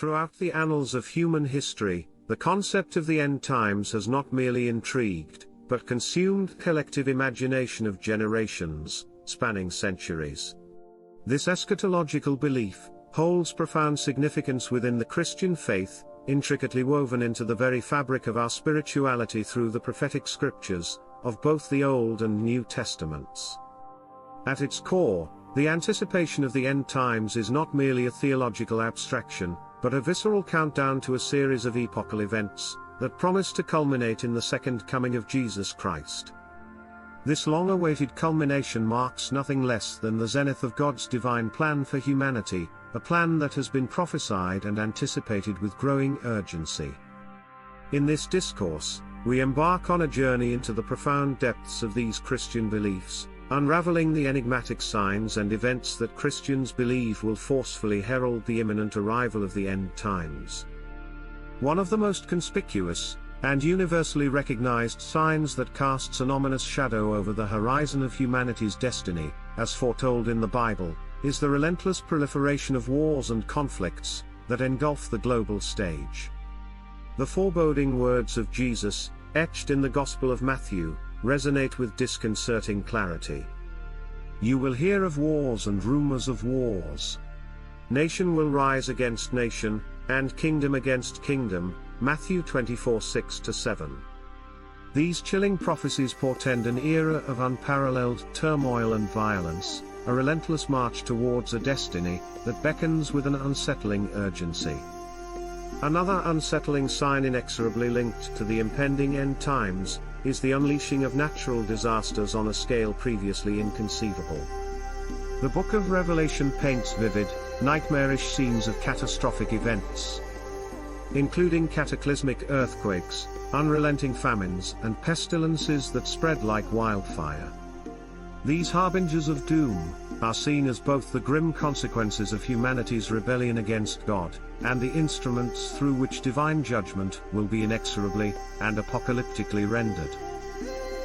Throughout the annals of human history, the concept of the end times has not merely intrigued, but consumed the collective imagination of generations, spanning centuries. This eschatological belief holds profound significance within the Christian faith, intricately woven into the very fabric of our spirituality through the prophetic scriptures of both the Old and New Testaments. At its core, the anticipation of the end times is not merely a theological abstraction, but a visceral countdown to a series of epochal events that promise to culminate in the second coming of Jesus Christ. This long-awaited culmination marks nothing less than the zenith of God's divine plan for humanity, a plan that has been prophesied and anticipated with growing urgency. In this discourse, we embark on a journey into the profound depths of these Christian beliefs, unraveling the enigmatic signs and events that Christians believe will forcefully herald the imminent arrival of the end times. One of the most conspicuous and universally recognized signs that casts an ominous shadow over the horizon of humanity's destiny, as foretold in the Bible, is the relentless proliferation of wars and conflicts that engulf the global stage. The foreboding words of Jesus, etched in the Gospel of Matthew, resonate with disconcerting clarity. You will hear of wars and rumors of wars. Nation will rise against nation, and kingdom against kingdom. Matthew 24:6-7. These chilling prophecies portend an era of unparalleled turmoil and violence, a relentless march towards a destiny that beckons with an unsettling urgency. Another unsettling sign inexorably linked to the impending end times is the unleashing of natural disasters on a scale previously inconceivable. The Book of Revelation paints vivid, nightmarish scenes of catastrophic events, including cataclysmic earthquakes, unrelenting famines, and pestilences that spread like wildfire. These harbingers of doom are seen as both the grim consequences of humanity's rebellion against God, and the instruments through which divine judgment will be inexorably and apocalyptically rendered.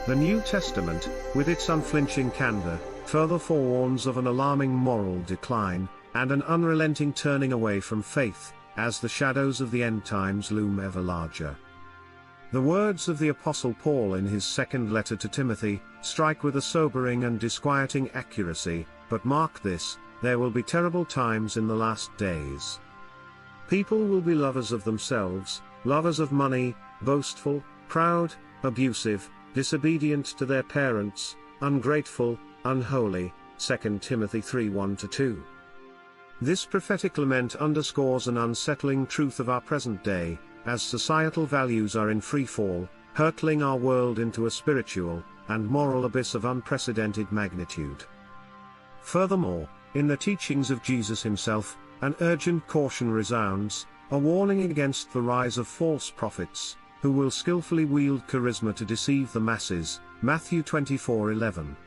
The New Testament, with its unflinching candor, further forewarns of an alarming moral decline, and an unrelenting turning away from faith, as the shadows of the end times loom ever larger. The words of the Apostle Paul in his second letter to Timothy strike with a sobering and disquieting accuracy, but mark this: there will be terrible times in the last days. People will be lovers of themselves, lovers of money, boastful, proud, abusive, disobedient to their parents, ungrateful, unholy. 2 Timothy 3:1-2. This prophetic lament underscores an unsettling truth of our present day, as societal values are in free fall, hurtling our world into a spiritual and moral abyss of unprecedented magnitude. Furthermore, in the teachings of Jesus himself, an urgent caution resounds, a warning against the rise of false prophets, who will skillfully wield charisma to deceive the masses. Matthew 24:11.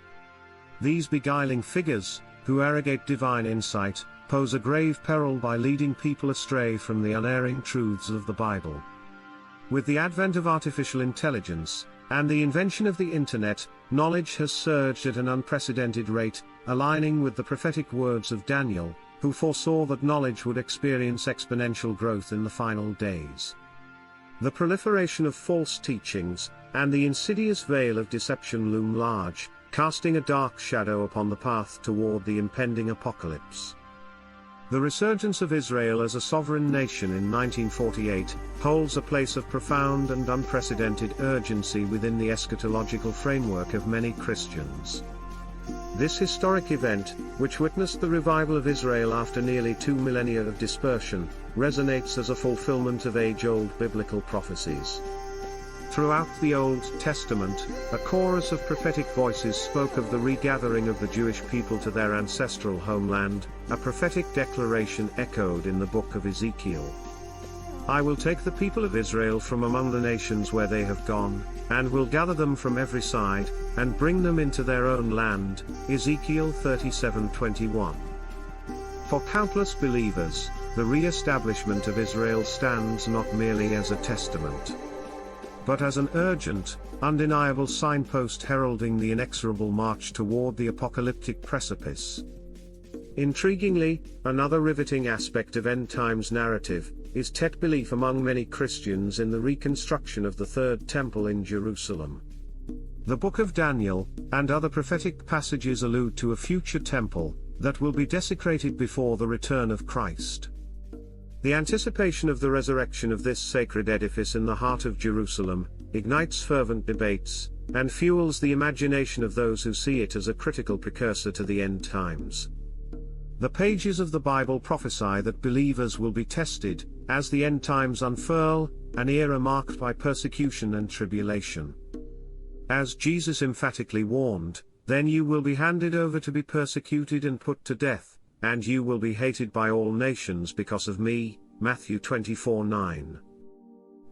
These beguiling figures, who arrogate divine insight, pose a grave peril by leading people astray from the unerring truths of the Bible. With the advent of artificial intelligence, and the invention of the Internet, knowledge has surged at an unprecedented rate, aligning with the prophetic words of Daniel, who foresaw that knowledge would experience exponential growth in the final days. The proliferation of false teachings, and the insidious veil of deception loom large, casting a dark shadow upon the path toward the impending apocalypse. The resurgence of Israel as a sovereign nation in 1948 holds a place of profound and unprecedented urgency within the eschatological framework of many Christians. This historic event, which witnessed the revival of Israel after nearly 2 millennia of dispersion, resonates as a fulfillment of age-old biblical prophecies. Throughout the Old Testament, a chorus of prophetic voices spoke of the regathering of the Jewish people to their ancestral homeland, a prophetic declaration echoed in the book of Ezekiel. I will take the people of Israel from among the nations where they have gone, and will gather them from every side, and bring them into their own land. Ezekiel 37:21. For countless believers, the re-establishment of Israel stands not merely as a testament, but as an urgent, undeniable signpost heralding the inexorable march toward the apocalyptic precipice. Intriguingly, another riveting aspect of end times narrative is set belief among many Christians in the reconstruction of the Third Temple in Jerusalem. The Book of Daniel, and other prophetic passages allude to a future temple, that will be desecrated before the return of Christ. The anticipation of the resurrection of this sacred edifice in the heart of Jerusalem, ignites fervent debates, and fuels the imagination of those who see it as a critical precursor to the end times. The pages of the Bible prophesy that believers will be tested, as the end times unfurl, an era marked by persecution and tribulation. As Jesus emphatically warned, "Then you will be handed over to be persecuted and put to death, and you will be hated by all nations because of me," Matthew 24:9.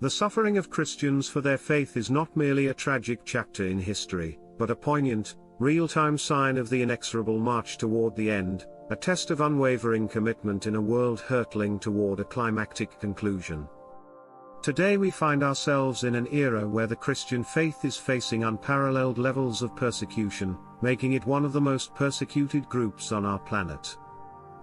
The suffering of Christians for their faith is not merely a tragic chapter in history, but a poignant, real-time sign of the inexorable march toward the end, a test of unwavering commitment in a world hurtling toward a climactic conclusion. Today we find ourselves in an era where the Christian faith is facing unparalleled levels of persecution, making it one of the most persecuted groups on our planet.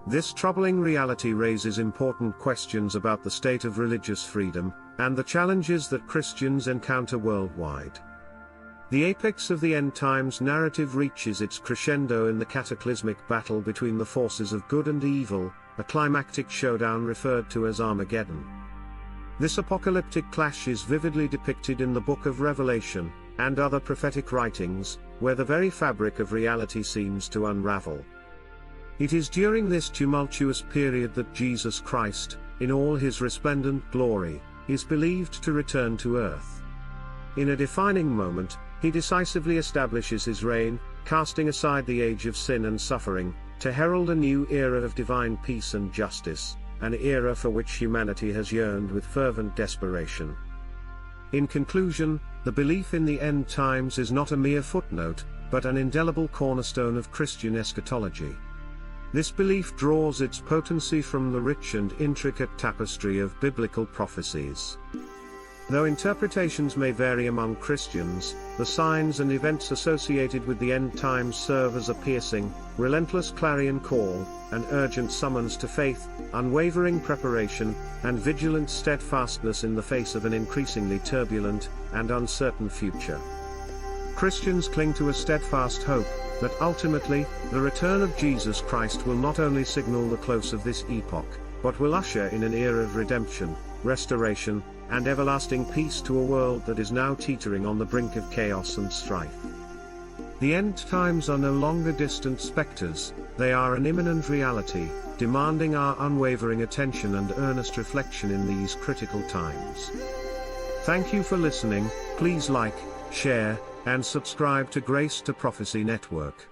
This troubling reality raises important questions about the state of religious freedom, and the challenges that Christians encounter worldwide. The apex of the end times narrative reaches its crescendo in the cataclysmic battle between the forces of good and evil, a climactic showdown referred to as Armageddon. This apocalyptic clash is vividly depicted in the Book of Revelation, and other prophetic writings, where the very fabric of reality seems to unravel. It is during this tumultuous period that Jesus Christ, in all his resplendent glory, is believed to return to earth. In a defining moment, he decisively establishes his reign, casting aside the age of sin and suffering, to herald a new era of divine peace and justice, an era for which humanity has yearned with fervent desperation. In conclusion, the belief in the end times is not a mere footnote, but an indelible cornerstone of Christian eschatology. This belief draws its potency from the rich and intricate tapestry of biblical prophecies. Though interpretations may vary among Christians, the signs and events associated with the end times serve as a piercing, relentless clarion call, an urgent summons to faith, unwavering preparation, and vigilant steadfastness in the face of an increasingly turbulent and uncertain future. Christians cling to a steadfast hope that ultimately, the return of Jesus Christ will not only signal the close of this epoch, but will usher in an era of redemption, restoration, and everlasting peace to a world that is now teetering on the brink of chaos and strife. The end times are no longer distant specters, they are an imminent reality, demanding our unwavering attention and earnest reflection in these critical times. Thank you for listening. Please like, share, and subscribe to Grace to Prophecy Network.